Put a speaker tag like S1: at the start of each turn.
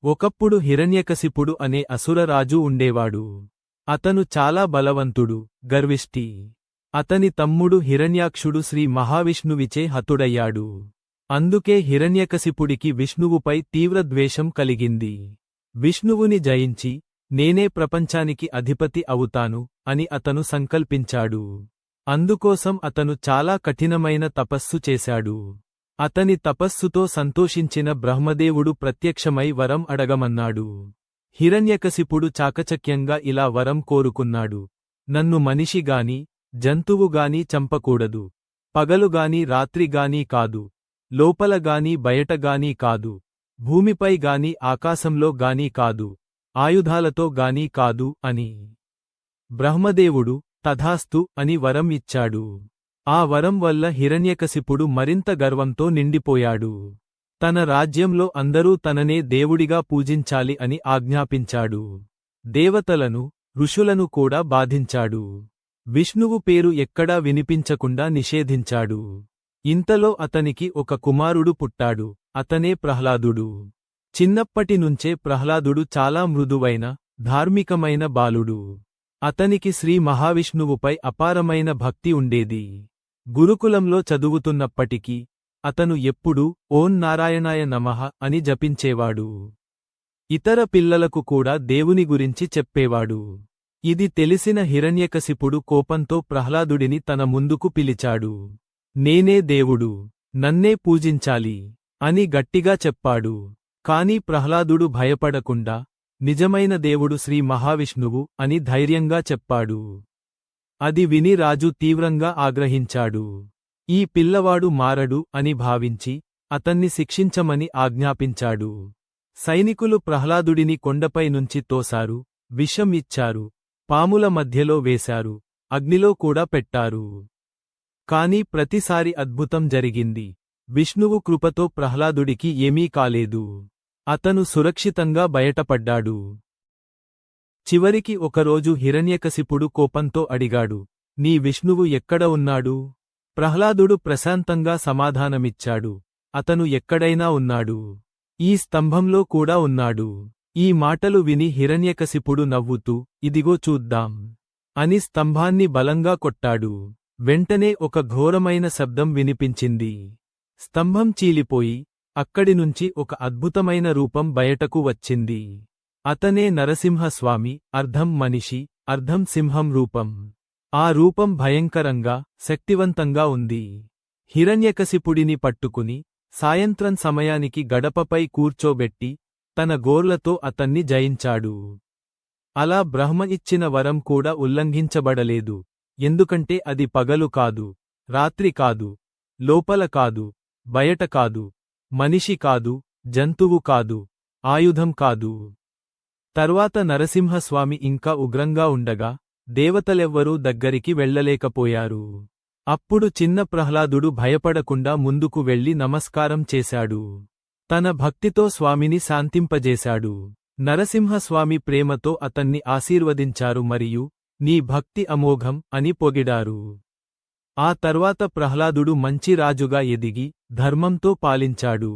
S1: ఒకప్పుడు హిరణ్యకశిపుడు అనే అసురరాజు ఉండేవాడు. అతను చాలా బలవంతుడు, గర్విష్టి. అతని తమ్ముడు హిరణ్యాక్షుడు శ్రీ మహావిష్ణువిచే హతుడయ్యాడు. అందుకే హిరణ్యకశిపుడికి విష్ణువుపై తీవ్ర ద్వేషం కలిగింది. విష్ణువుని జయించి నేనే ప్రపంచానికి అధిపతి అవుతాను అని అతను సంకల్పించాడు. అందుకోసం అతను చాలా కఠినమైన తపస్సు చేశాడు. అతని తపస్సుతో సంతోషించిన బ్రహ్మదేవుడు ప్రత్యక్షమై వరం అడగమన్నాడు. హిరణ్యకశిపుడు చాకచక్యంగా ఇలా వరం కోరుకున్నాడు. నన్ను మనిషిగాని జంతువుగాని చంపకూడదు. పగలుగాని రాత్రిగాని కాదు. లోపలగాని బయటగాని కాదు. భూమిపై గాని ఆకాశంలో గాని కాదు. ఆయుధాలతో గాని కాదు అని. బ్రహ్మదేవుడు తథాస్తు అని వరం ఇచ్చాడు. ఆ వరం వల్ల హిరణ్యకశిపుడు మరింత గర్వంతో నిండిపోయాడు. తన రాజ్యంలో అందరూ తననే దేవుడిగా పూజించాలి అని ఆజ్ఞాపించాడు. దేవతలను, ఋషులను కూడా బాధించాడు. విష్ణువు పేరు ఎక్కడా వినిపించకుండా నిషేధించాడు. ఇంతలో అతనికి ఒక కుమారుడు పుట్టాడు. అతనే ప్రహ్లాదుడు. చిన్నప్పటినుంచే ప్రహ్లాదుడు చాలా మృదువైన, ధార్మికమైన బాలుడు. అతనికి శ్రీ మహావిష్ణువుపై అపారమైన భక్తి ఉండేది. గురుకులంలో చదువుతున్నప్పటికీ అతను ఎప్పుడూ ఓం నారాయణాయ నమః అని జపించేవాడు. ఇతర పిల్లలకు కూడా దేవుని గురించి చెప్పేవాడు. ఇది తెలిసిన హిరణ్యకశిపుడు కోపంతో ప్రహ్లాదుడిని తన ముందుకు పిలిచాడు. నేనే దేవుడు, నన్నే పూజించాలి అని గట్టిగా చెప్పాడు. కాని ప్రహ్లాదుడు భయపడకుండా నిజమైన దేవుడు శ్రీ మహావిష్ణువు అని ధైర్యంగా చెప్పాడు. అది విని రాజు తీవ్రంగా ఆగ్రహించాడు. ఈ పిల్లవాడు మారడు అని భావించి అతన్ని శిక్షించమని ఆజ్ఞాపించాడు. సైనికులు ప్రహ్లాదుడిని కొండపై నుంచి తోశారు, విషం ఇచ్చారు, పాముల మధ్యలో వేశారు, అగ్నిలో కూడా పెట్టారు. కాని ప్రతిసారి అద్భుతం జరిగింది. విష్ణువు కృపతో ప్రహ్లాదుడికి ఏమీ కాలేదు. అతను సురక్షితంగా బయటపడ్డాడు. చివరికి ఒకరోజు హిరణ్యకశిపుడు కోపంతో అడిగాడు, నీ విష్ణువు ఎక్కడ ఉన్నాడు? ప్రహ్లాదుడు ప్రశాంతంగా సమాధానమిచ్చాడు, అతను ఎక్కడైనా ఉన్నాడు. ఈ స్తంభంలో కూడా ఉన్నాడు. ఈ మాటలు విని హిరణ్యకశిపుడు నవ్వుతూ, ఇదిగో చూద్దాం అని స్తంభాన్ని బలంగా కొట్టాడు. వెంటనే ఒక ఘోరమైన శబ్దం వినిపించింది. స్తంభం చీలిపోయి అక్కడినుంచి ఒక అద్భుతమైన రూపం బయటకు వచ్చింది. అతనే నరసింహస్వామి, అర్ధం మనిషి, అర్ధం సింహం రూపం. ఆ రూపం భయంకరంగా, శక్తివంతంగా ఉంది. హిరణ్యకశిపుడిని పట్టుకుని సాయంత్రం సమయానికి గడపపై కూర్చోబెట్టి తన గోర్లతో అతన్ని జయించాడు. అలా బ్రహ్మ ఇచ్చిన వరం కూడా ఉల్లంఘించబడలేదు. ఎందుకంటే అది పగలు కాదు, రాత్రి కాదు, లోపల కాదు, బయట కాదు, మనిషి కాదు, జంతువు కాదు, ఆయుధం కాదు. తర్వాత నరసింహస్వామి ఇంకా ఉగ్రంగా ఉండగా దేవతలెవ్వరూ దగ్గరికి వెళ్ళలేకపోయారు. అప్పుడు చిన్న ప్రహ్లాదుడు భయపడకుండా ముందుకు వెళ్లి నమస్కారం చేశాడు. తన భక్తితో స్వామిని శాంతింపజేశాడు. నరసింహస్వామి ప్రేమతో అతన్ని ఆశీర్వదించారు మరియు నీ భక్తి అమోఘం అని పొగిడారు. ఆ తర్వాత ప్రహ్లాదుడు మంచి రాజుగా ఎదిగి ధర్మంతో పాలించాడు.